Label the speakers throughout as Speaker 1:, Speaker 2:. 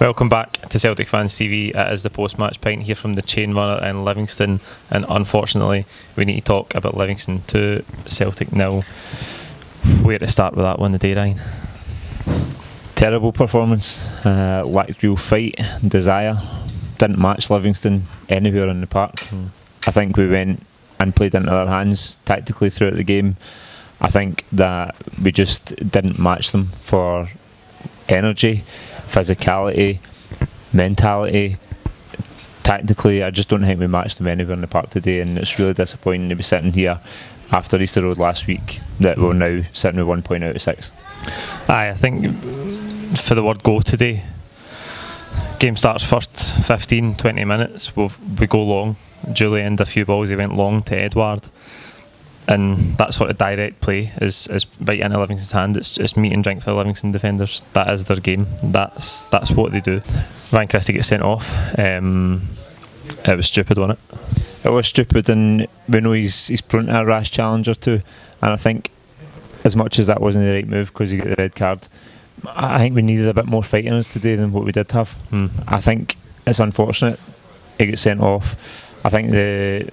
Speaker 1: Welcome back to Celtic Fans TV. It is the post-match pint here from the Chain Runner in Livingston, and unfortunately we need to talk about Livingston 2, Celtic 0. Where to start with that one, the day, Ryan?
Speaker 2: Terrible performance, lacked real fight, desire, didn't match Livingston anywhere in the park. I think we went and played into their hands tactically throughout the game. I think that we just didn't match them for energy, physicality, mentality, tactically. I just don't think we matched them anywhere in the park today, and it's really disappointing to be sitting here after Easter Road last week that we're now sitting with 1 point out of 6.
Speaker 1: I think for the word go today, game starts first 15-20 minutes, we go long. Julian a few balls, he went long to Edward, and that sort of direct play is right into Livingston's hand. It's meat and drink for the Livingston defenders. That is their game. That's what they do. Van Christie gets sent off. It was stupid, wasn't it?
Speaker 2: It was stupid, and we know he's prone to a rash challenge or two, and I think as much as that wasn't the right move because he got the red card, I think we needed a bit more fight in us today than what we did have. I think it's unfortunate he gets sent off. I think the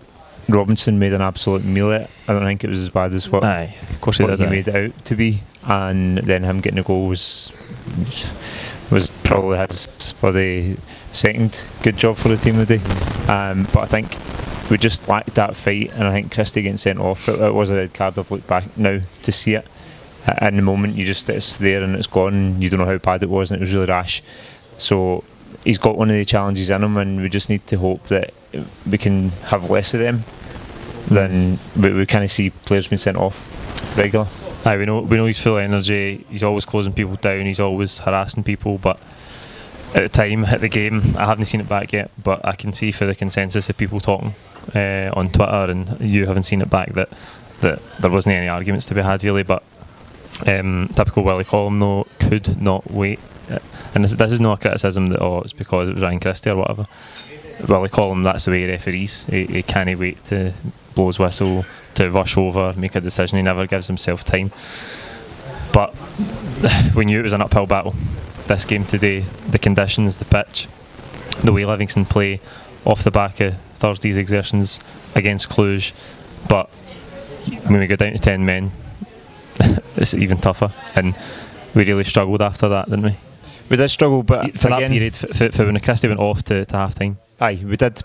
Speaker 2: Robinson made an absolute meal of it. I don't think it was as bad as what he made it out to be, and then him getting the goal was probably his for the second good job for the team today. But I think we just lacked that fight, and I think Christie getting sent off, it was a red card. I've looked back now to see it. In the moment, it's there and it's gone, and you don't know how bad it was, and it was really rash. So he's got one of the challenges in him, and we just need to hope that we can have less of them than we kind of see players being sent off regular.
Speaker 1: We know he's full of energy, he's always closing people down, he's always harassing people, but at the time, at the game, I haven't seen it back yet, but I can see for the consensus of people talking on Twitter, and you haven't seen it back, that there wasn't any arguments to be had really. But typical Willie Collum though could not wait, and this is not a criticism that it's because it was Ryan Christie or whatever. Willie Collum, that's the way he referees. He can't wait to blow his whistle, to rush over, make a decision. He never gives himself time. But we knew it was an uphill battle, this game today. The conditions, the pitch, the way Livingston play off the back of Thursday's exertions against Cluj. But when we go down to 10 men, it's even tougher, and we really struggled after that, didn't we?
Speaker 2: We did struggle, but
Speaker 1: for that period, for when Christie went off to half time.
Speaker 2: Aye, we did.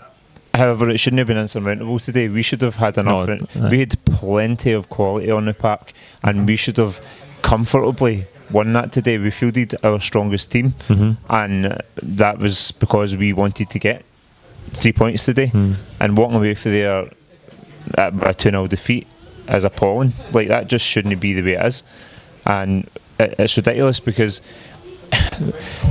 Speaker 2: However, it shouldn't have been insurmountable today. We should have had enough. We had plenty of quality on the park, and we should have comfortably won that today. We fielded our strongest team, and that was because we wanted to get 3 points today. And walking away for there a 2-0 defeat is appalling. Like, that just shouldn't be the way it is, and it's ridiculous because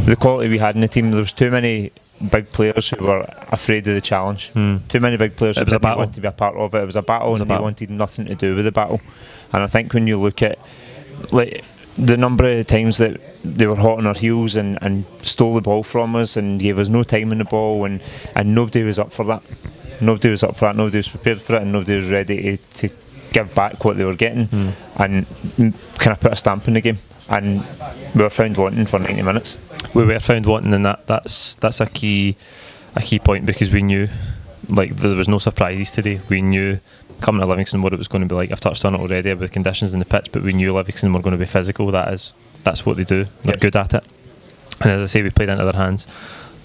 Speaker 2: the quality we had in the team, there was too many big players who were afraid of the challenge. Too many big players who didn't want to be a part of it. It was a battle, and they wanted nothing to do with the battle. And I think when you look at like the number of times that they were hot on our heels and stole the ball from us and gave us no time in the ball, and nobody was up for that. Nobody was up for that. Nobody was prepared for it, and nobody was ready to give back what they were getting and kind of put a stamp in the game. And we were found wanting for 90 minutes. We were found wanting, and that's a key point, because we knew, like, there was no surprises today. We knew coming to Livingston what it was going to be like. I've touched on it already about the conditions in the pitch, but we knew Livingston were going to be physical. That's what they do. They're good at it. And as I say, we played into their hands,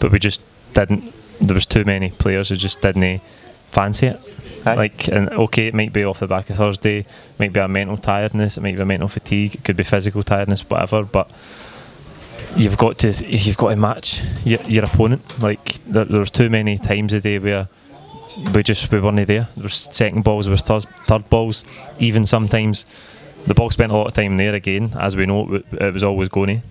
Speaker 2: but we just didn't. There was too many players who just didn't fancy it. Like, and okay, it might be off the back of Thursday, it might be a mental tiredness, it might be a mental fatigue, it could be physical tiredness, whatever. But you've got to match your opponent. Like, there was too many times a day where we weren't there. There was second balls, there was third balls, even sometimes the ball spent a lot of time there again. As we know, it was always going,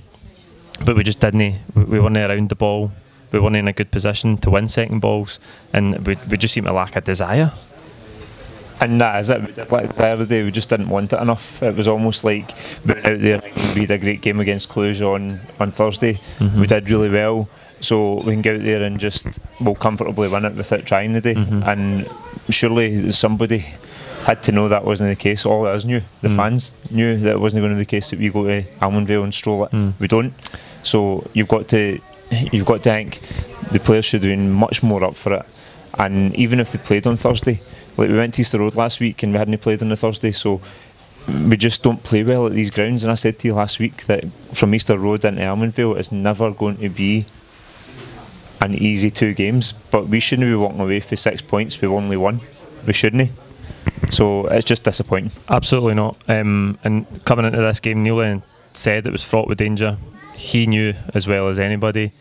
Speaker 2: but we just didn't. We weren't around the ball. We weren't in a good position to win second balls, and we just seemed to lack a desire. And that is it. We did lack desire today. We just didn't want it enough. It was almost like we went out there and we had a great game against Cluj on Thursday. We did really well, so we can go out there and just comfortably win it without trying today. And surely somebody had to know that wasn't the case. All of us knew. The fans knew that it wasn't going to be the case that we go to Almondvale and stroll it. We don't. So you've got to you've got to think the players should have been much more up for it. And even if they played on Thursday, like we went to Easter Road last week and we hadn't played on the Thursday, so we just don't play well at these grounds. And I said to you last week that from Easter Road into Almondvale, it's never going to be an easy 2 games, but we shouldn't be walking away for 6 points. We've only won. We shouldn't. So it's just disappointing.
Speaker 1: Absolutely not. And coming into this game, Neil Lennon said it was fraught with danger. He knew as well as anybody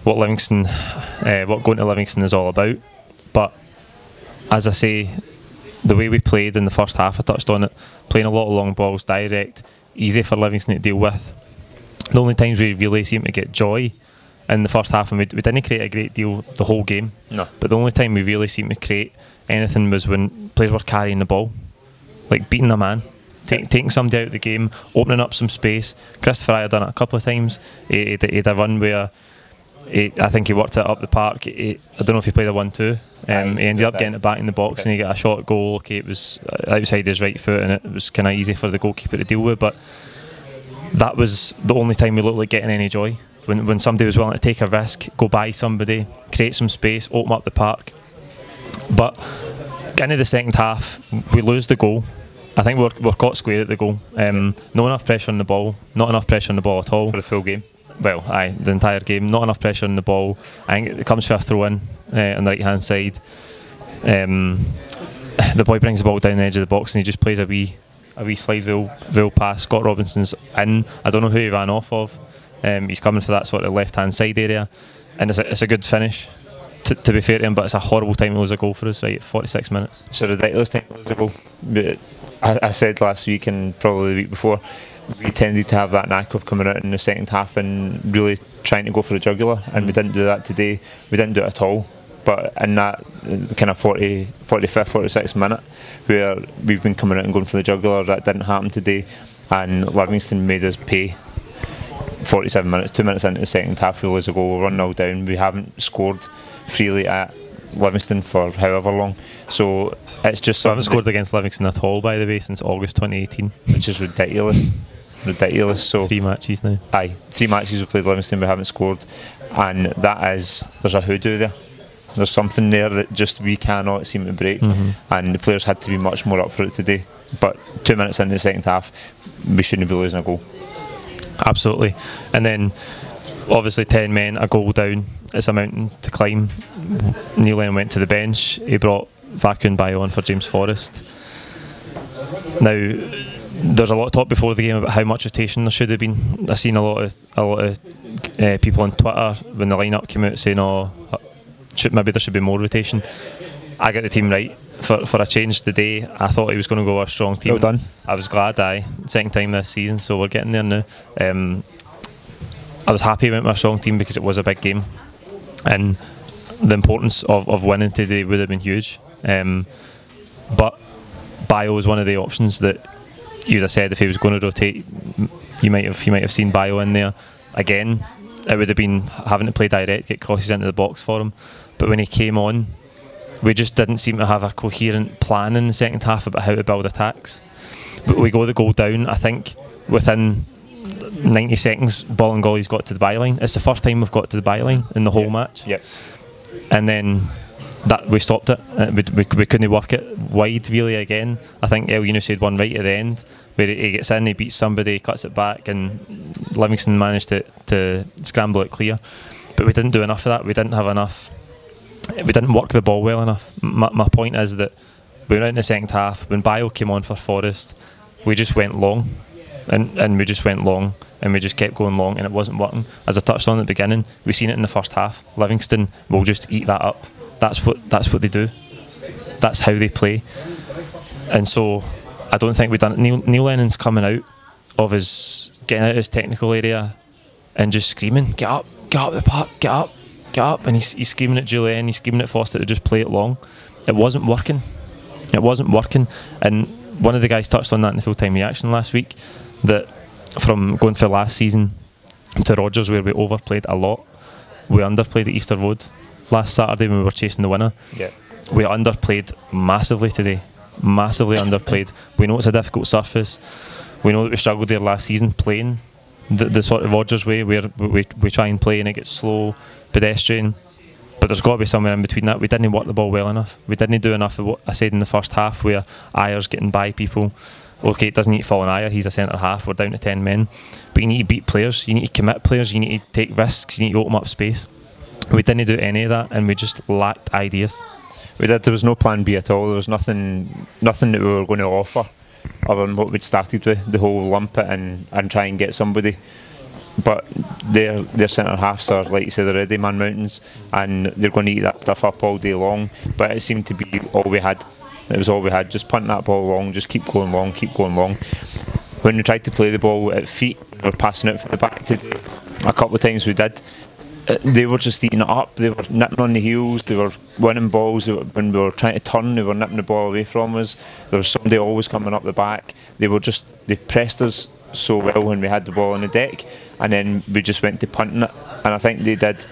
Speaker 1: what Livingston, what going to Livingston is all about. But as I say, the way we played in the first half, I touched on it, playing a lot of long balls, direct, easy for Livingston to deal with. The only times we really seem to get joy in the first half, and we didn't create a great deal the whole game.
Speaker 2: No.
Speaker 1: But the only time we really seemed to create anything was when players were carrying the ball, like beating a man, taking somebody out of the game, opening up some space. Christopher I had done it a couple of times. He had a run where I think he worked it up the park. I don't know if he played a 1-2. He ended up getting it back in the box, and he got a shot at goal. Okay, it was outside his right foot, and it was kind of easy for the goalkeeper to deal with. But that was the only time we looked like getting any joy. When somebody was willing to take a risk, go by somebody, create some space, open up the park. But into the second half, we lose the goal. I think we're caught square at the goal. Not enough pressure on the ball, not enough pressure on the ball at all.
Speaker 2: For the full game?
Speaker 1: Well, the entire game. Not enough pressure on the ball. I think it comes for a throw-in on the right-hand side. The boy brings the ball down the edge of the box and he just plays a wee slide veil pass. Scott Robinson's in. I don't know who he ran off of. He's coming for that sort of left-hand side area, and it's a good finish, to be fair to him, but it's a horrible time to lose a goal for us, right, at 46 minutes.
Speaker 2: It's a ridiculous time to lose a goal. I said last week and probably the week before, we tended to have that knack of coming out in the second half and really trying to go for the jugular, and we didn't do that today. We didn't do it at all. But in that kind of 45th, 46th minute where we've been coming out and going for the jugular, that didn't happen today, and Livingston made us pay. 47 minutes, 2 minutes into the second half, we lose a goal, we're 1-0 down. We haven't scored freely at Livingston for however long, so it's just.
Speaker 1: We haven't scored against Livingston at all, by the way, since August 2018,
Speaker 2: which is ridiculous. So
Speaker 1: 3 matches now.
Speaker 2: 3 matches we played Livingston, we haven't scored, and there's a hoodoo there. There's something there that just we cannot seem to break, and the players had to be much more up for it today. But 2 minutes into the second half, we shouldn't be losing a goal.
Speaker 1: Absolutely. And then obviously 10 men, a goal down, it's a mountain to climb. Neil Lennon went to the bench, he brought Vacuum Bio on for James Forrest. Now there's a lot of talk before the game about how much rotation there should have been. I've seen a lot of people on Twitter when the lineup came out saying, maybe there should be more rotation. I got the team right for a change today. I thought he was going to go with a strong team.
Speaker 2: Well done.
Speaker 1: I was glad. Second time this season, so we're getting there now. I was happy he went with a strong team because it was a big game, and the importance of winning today would have been huge. But Bio was one of the options that you would have said if he was going to rotate, you might have seen Bio in there again. It would have been having to play direct, get crosses into the box for him. But when he came on, we just didn't seem to have a coherent plan in the second half about how to build attacks. But we go the goal down, I think, within 90 seconds, ball and goalie's got to the byline. It's the first time we've got to the byline in the whole match.
Speaker 2: Yep.
Speaker 1: And then that we stopped it. We couldn't work it wide, really, again. I think El Yunus had one right at the end, where he gets in, he beats somebody, cuts it back, and Livingston managed to scramble it clear. But we didn't do enough of that. We didn't have enough. We didn't work the ball well enough. My point is that we went out in the second half. When Bio came on for Forrest, we just went long, and we just went long, and we just kept going long, and it wasn't working. As I touched on at the beginning, we've seen it in the first half. Livingston will just eat that up. That's what they do. That's how they play. And so I don't think we've done it. Neil Lennon's coming out of getting out of his technical area and just screaming, get up the park, get up, and he's screaming at Julian, he's screaming at Foster to just play it long. It wasn't working. And one of the guys touched on that in the full-time reaction last week, that from going for last season to Rodgers, where we overplayed a lot, we underplayed at Easter Road last Saturday when we were chasing the winner.
Speaker 2: Yeah.
Speaker 1: We underplayed massively today. Massively underplayed. We know it's a difficult surface. We know that we struggled there last season playing the sort of Rodgers way, where we try and play and it gets slow, pedestrian. But there's got to be somewhere in between that. We didn't work the ball well enough. We didn't do enough of what I said in the first half, where Ayer's getting by people. Okay, it doesn't need to fall on Ayer, he's a centre half, we're down to 10 men. But you need to beat players, you need to commit players, you need to take risks, you need to open up space. We didn't do any of that, and we just lacked ideas.
Speaker 2: There was no plan B at all. There was nothing that we were going to offer other than what we'd started with, the whole lump it and try and get somebody. But their centre halves are, like you said, they're ready man mountains, and they're going to eat that stuff up all day long. But it seemed to be all we had. It was all we had. Just punt that ball long, just keep going long, keep going long. When we tried to play the ball at feet, we were passing it from the back today. A couple of times we did. They were just eating it up. They were nipping on the heels. They were winning balls. When we were trying to turn, they were nipping the ball away from us. There was somebody always coming up the back. They pressed us so well when we had the ball on the deck, and then we just went to punting it. And I think they did.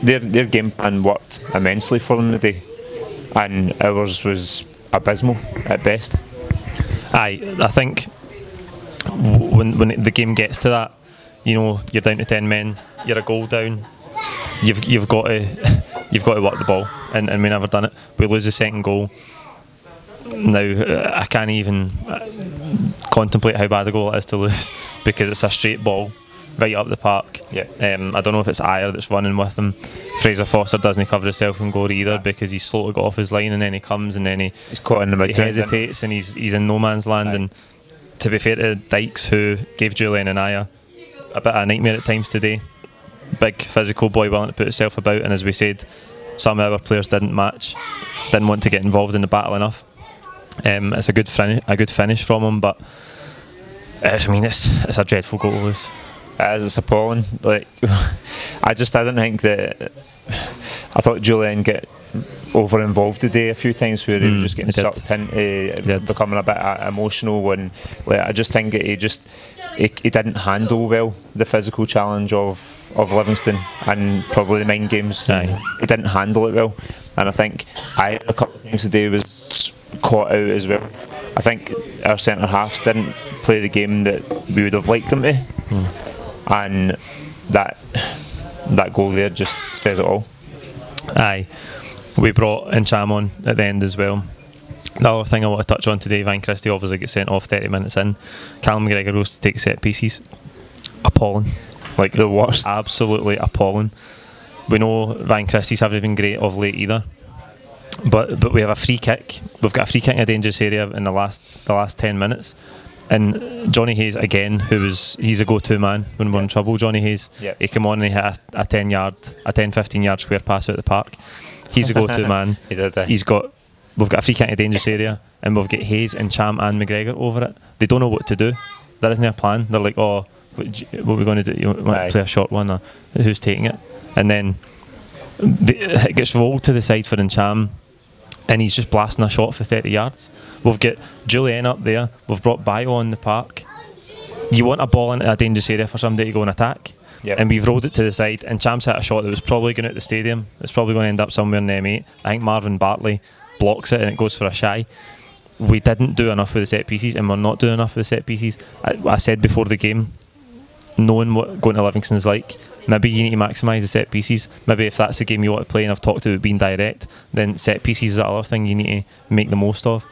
Speaker 2: Their game plan worked immensely for them today, and ours was abysmal at best.
Speaker 1: Aye, I think when the game gets to that, you know, you're down to 10 men, you're a goal down, you've got to work the ball, and we never done it. We lose the second goal. Now I can't even contemplate how bad a goal it is to lose, because it's a straight ball right up the park.
Speaker 2: Yeah.
Speaker 1: I don't know if it's Ayer that's running with him. Fraser Foster doesn't cover himself in glory either, because he's slowly got off his line, and then he comes and then he's caught in the mid, he hesitates, and he's in no man's land. Aye. And to be fair to Dykes, who gave Julian and Ayer a bit of a nightmare at times today, big physical boy willing to put himself about, and as we said, some of our players didn't want to get involved in the battle enough. It's a good finish from him, but I mean, it's a dreadful goal to lose.
Speaker 2: It's appalling. Like, I didn't think that. I thought Julian get over involved today a few times, where he was just getting sucked into becoming a bit emotional, and like, I just think that he didn't handle well the physical challenge of Livingston and probably the mind games.
Speaker 1: Aye.
Speaker 2: He didn't handle it well, and I think a couple of times today was caught out as well. I think our centre halves didn't play the game that we would have liked them to. And that goal there just says it all.
Speaker 1: Aye, we brought Incham on at the end as well. The other thing I want to touch on today, Van Christie obviously gets sent off 30 minutes in. Callum McGregor goes to take set pieces. Appalling. Like, the worst. Absolutely appalling. We know Van Christie's haven't been great of late either. But we have a free kick. We've got a free kick in a dangerous area in the last 10 minutes. And Johnny Hayes again, he's a go-to man when we're in trouble. Johnny Hayes,
Speaker 2: yep.
Speaker 1: He came on and he hit a 10-15 yard square pass out the park. He's a go-to man.
Speaker 2: He did,
Speaker 1: we've got a free kick in a dangerous area, and we've got Hayes and Cham and McGregor over it. They don't know what to do. There isn't a plan. They're like, oh, what are we going to do? You want to play a short one, or who's taking it? And then it gets rolled to the side for Incham, and he's just blasting a shot for 30 yards. We've got Julian up there. We've brought Bio on the park. You want a ball into a dangerous area for somebody to go and attack.
Speaker 2: Yep.
Speaker 1: And we've rolled it to the side, and Cham's hit a shot that was probably going out the stadium. It's probably going to end up somewhere in the M8. I think Marvin Bartley blocks it and it goes for a shy. We didn't do enough with the set pieces, and we're not doing enough with the set pieces. I said before the game, knowing what going to Livingston's like, maybe you need to maximise the set pieces. Maybe if that's the game you want to play, and I've talked about being direct, then set pieces is the other thing you need to make the most of.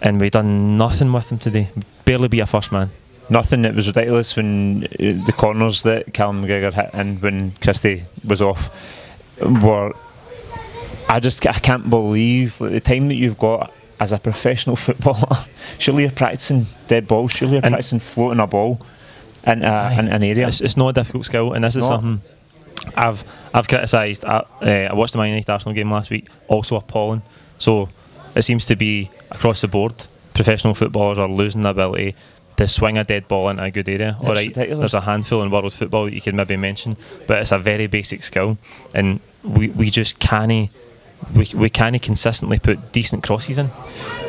Speaker 1: And we've done nothing with them today. Barely be a first man.
Speaker 2: Nothing. It was ridiculous when the corners that Callum McGregor hit and when Christie was off were. I can't believe the time that you've got as a professional footballer. Surely you're practicing dead balls. Surely you're practicing floating a ball in an area.
Speaker 1: It's not a difficult skill, and this is something I've criticised. I watched the Man United Arsenal game last week. Also appalling. So it seems to be across the board. Professional footballers are losing the ability to swing a dead ball into a good area. All right, there's a handful in world football that you could maybe mention, but it's a very basic skill, and we just can't. We can't consistently put decent crosses in.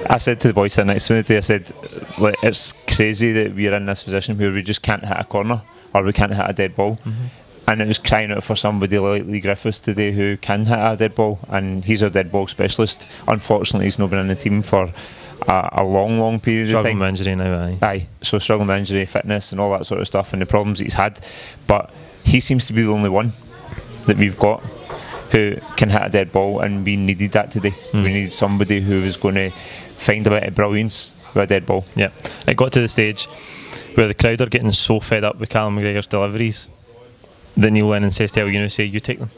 Speaker 2: I said to the boys sitting next to me today, I said, like, it's crazy that we're in this position where we just can't hit a corner or we can't hit a dead ball. And it was crying out for somebody like Lee Griffiths today who can hit a dead ball, and he's a dead ball specialist. Unfortunately, he's not been in the team for a long period of time.
Speaker 1: Struggling with injury now,
Speaker 2: Aye, so struggling with injury, fitness and all that sort of stuff and the problems that he's had. But he seems to be the only one that we've got who can hit a dead ball, and we needed that today. We needed somebody who was going to find a bit of brilliance with a dead ball.
Speaker 1: Yeah, it got to the stage where the crowd are getting so fed up with Callum McGregor's deliveries that Neil Lennon says to El Yunusi, you take them.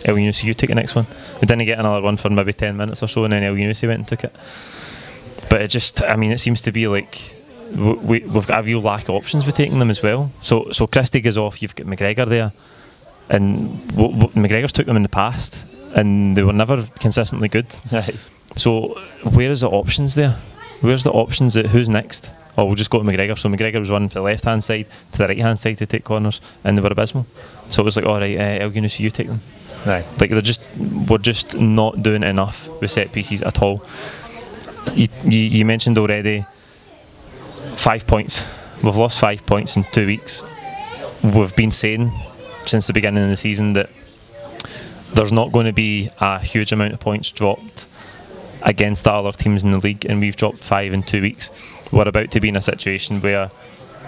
Speaker 1: El Yunusi, you take the next one. We didn't get another one for maybe 10 minutes or so, and then El Yunusi went and took it. But it just, I mean, it seems to be like we've got a real lack of options with taking them as well. So Christie goes off, you've got McGregor there, and McGregor's took them in the past, and they were never consistently good. So where is the options there? Where's the options at who's next? Oh, we'll just go to McGregor. So McGregor was running from the left hand side to the right hand side to take corners, and they were abysmal. So it was like, all right, El Yunusi, you take them.
Speaker 2: Right.
Speaker 1: Like we're just not doing enough with set pieces at all. You mentioned already 5 points. We've lost 5 points in 2 weeks. We've been saying since the beginning of the season that there's not going to be a huge amount of points dropped against the other teams in the league, and we've dropped 5 in 2 weeks. We're about to be in a situation where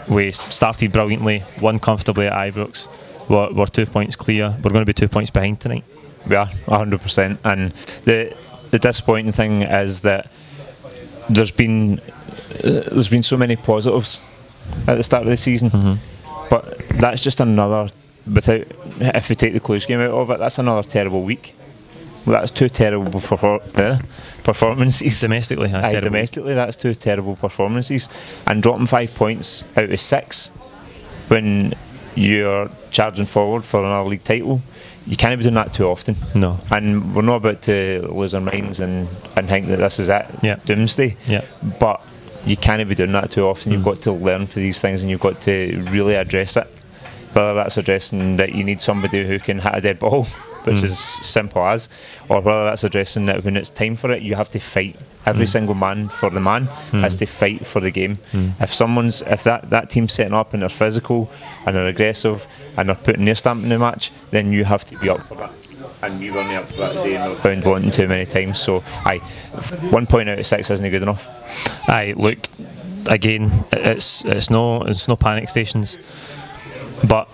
Speaker 1: we started brilliantly, won comfortably at Ibrox. We're 2 points clear. We're going to be 2 points behind tonight.
Speaker 2: We are 100%. And the disappointing thing is that there's been so many positives at the start of the season, but that's just another. If we take the Cluj game out of it, that's another terrible week. That's 2 terrible performances.
Speaker 1: Domestically,
Speaker 2: domestically, that's 2 terrible performances. And dropping 5 points out of 6 when you're charging forward for another league title, you can't be doing that too often.
Speaker 1: No.
Speaker 2: And we're not about to lose our minds and think that this is it, doomsday.
Speaker 1: Yeah.
Speaker 2: But you can't be doing that too often. You've got to learn for these things, and you've got to really address it. Whether that's addressing that you need somebody who can hit a dead ball, which is simple as, or whether that's addressing that when it's time for it, you have to fight. Every single man for the man has to fight for the game. If that team's setting up and they're physical and they're aggressive and they're putting their stamp in the match, then you have to be up for that. And we weren't up for that today, and we found wanting too many times. So, 1 point out of 6 isn't good enough.
Speaker 1: Look, again, it's no panic stations, but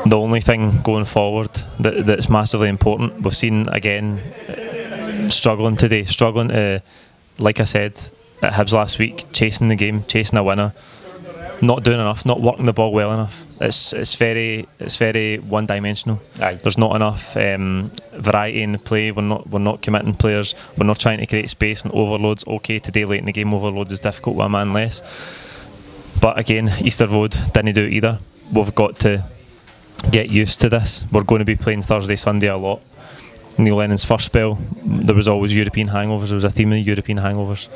Speaker 1: the only thing going forward that's massively important, we've seen again struggling to, like I said at Hibs last week, chasing the game, chasing a winner, not doing enough, not working the ball well enough. It's very one dimensional. There's not enough variety in the play. We're not committing players. We're not trying to create space and overloads. Okay, today late in the game, overload is difficult with a man less. But again, Easter Road didn't do it either. We've got to get used to this. We're going to be playing Thursday, Sunday a lot. Neil Lennon's first spell, there was always European hangovers. There was a theme of European hangovers.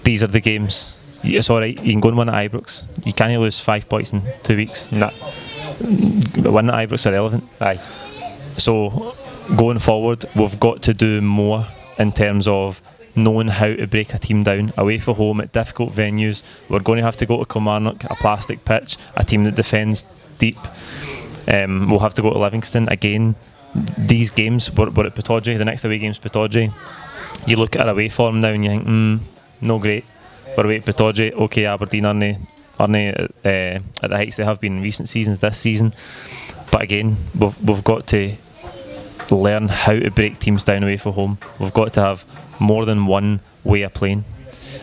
Speaker 1: These are the games. It's alright, you can go and win at Ibrox. You can't lose 5 points in 2 weeks.
Speaker 2: Nah.
Speaker 1: But winning at Ibrox is irrelevant. So going forward, we've got to do more in terms of knowing how to break a team down away from home at difficult venues. We're going to have to go to Kilmarnock, a plastic pitch, a team that defends deep. We'll have to go to Livingston again. These games, we're at Pittodrie, the next away game's Pittodrie. You look at our away form now and you think, no great. We're away at Pittodrie, okay, Aberdeen aren't at the heights they have been in recent seasons this season. But again, we've got to learn how to break teams down away from home. We've got to have more than one way of playing.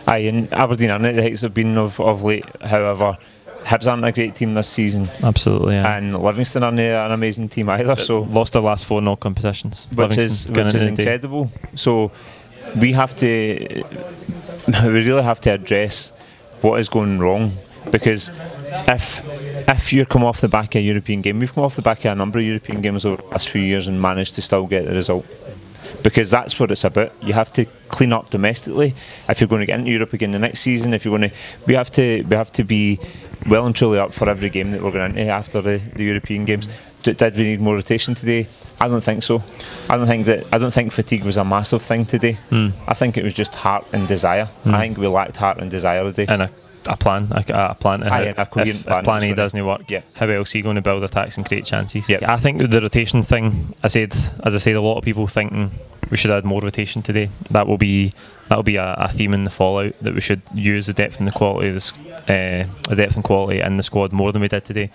Speaker 2: And Aberdeen aren't at the heights have been of late, however. Hibs aren't a great team this season.
Speaker 1: Absolutely, yeah.
Speaker 2: And Livingston aren't an amazing team either. So
Speaker 1: lost their last 4 knock competitions,
Speaker 2: which is incredible. So we really have to address what is going wrong, because if you come off the back of a European game, we've come off the back of a number of European games over the last few years and managed to still get the result. Because that's what it's about. You have to clean up domestically if you're going to get into Europe again the next season. We have to be well and truly up for every game that we're going into after the European games. Did we need more rotation today? I don't think so. I don't think fatigue was a massive thing today. I think it was just heart and desire. I think we lacked heart and desire today.
Speaker 1: And a plan. A plan.
Speaker 2: If
Speaker 1: plan A doesn't work, how else are you going to build attacks and create chances? I think the rotation thing, as I said, a lot of people thinking we should add more rotation today. That will be a theme in the fallout, that we should use the depth and the quality of the depth and quality in the squad more than we did today.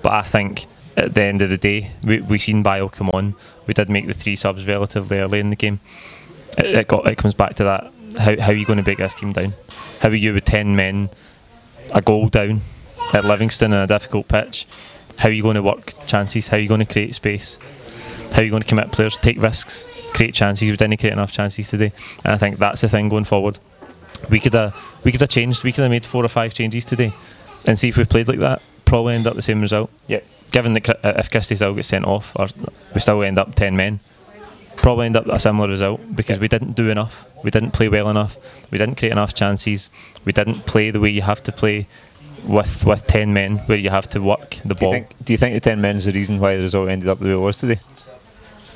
Speaker 1: But I think at the end of the day, we seen Bile come on. We did make the 3 subs relatively early in the game. It comes back to that. How are you going to break this team down? How are you with 10 men, a goal down at Livingston on a difficult pitch? How are you going to work chances? How are you going to create space? How are you going to commit players, take risks, create chances? We didn't create enough chances today, and I think that's the thing going forward. We could have changed. We could have made 4 or 5 changes today, and see if we played like that, probably end up the same result. Given that if Christie still gets sent off, or we still end up 10 men, probably end up a similar result, because we didn't do enough. We didn't play well enough. We didn't create enough chances. We didn't play the way you have to play with 10 men, where you have to work the ball.
Speaker 2: Do you think the 10 men is the reason why the result ended up the way it was today?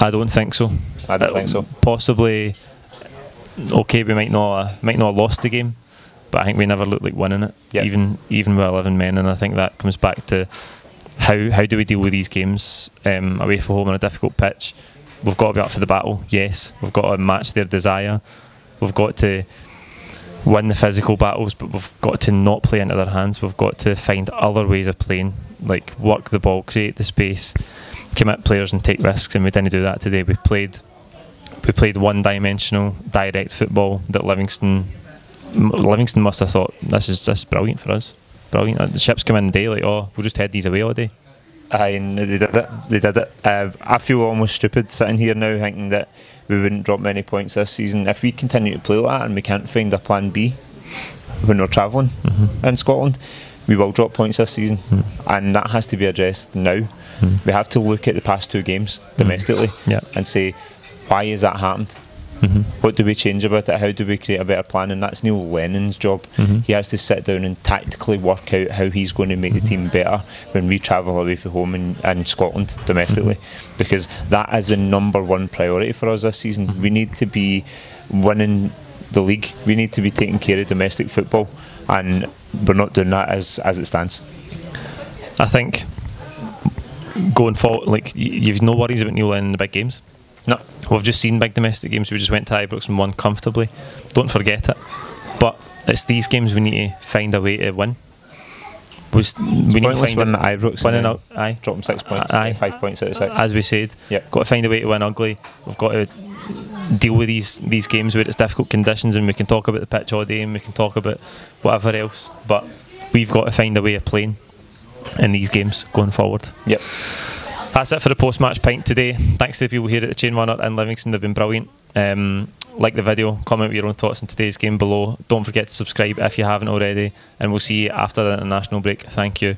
Speaker 1: I don't think so.
Speaker 2: I don't think so.
Speaker 1: Possibly, okay, we might not have lost the game, but I think we never looked like winning it, even with 11 men. And I think that comes back to how do we deal with these games away from home on a difficult pitch. We've got to be up for the battle, yes. We've got to match their desire. We've got to win the physical battles, but we've got to not play into their hands. We've got to find other ways of playing, like work the ball, create the space, commit players and take risks, and we didn't do that today. We played one-dimensional, direct football that Livingston must have thought, this is brilliant for us. Brilliant. The ships come in today like, we'll just head these away all day.
Speaker 2: Aye, they did it. I feel almost stupid sitting here now thinking that we wouldn't drop many points this season. If we continue to play like that and we can't find a plan B when we're travelling in Scotland, we will drop points this season, and that has to be addressed now. We have to look at the past 2 games domestically and say, why has that happened? What do we change about it? How do we create a better plan? And that's Neil Lennon's job. He has to sit down and tactically work out how he's going to make the team better when we travel away from home in Scotland domestically, because that is the #1 priority for us this season. We need to be winning the league. We need to be taking care of domestic football, and we're not doing that as it stands.
Speaker 1: I think going forward, like, you've no worries about Neil Lennon in the big games.
Speaker 2: No,
Speaker 1: we've just seen big domestic games. We just went to Ibrox and won comfortably. Don't forget it. But it's these games we need to find a way to win. We need to find
Speaker 2: winning at Ibrox,
Speaker 1: drop
Speaker 2: them 6 points, 5 points out of 6.
Speaker 1: As we said, got to find a way to win ugly. We've got to deal with these games where it's difficult conditions, and we can talk about the pitch all day and we can talk about whatever else. But we've got to find a way of playing in these games going forward. That's it for the post-match pint today. Thanks to the people here at the Chain Runner in Livingston. They've been brilliant. Like the video, comment with your own thoughts on today's game below. Don't forget to subscribe if you haven't already, and we'll see you after the international break. Thank you.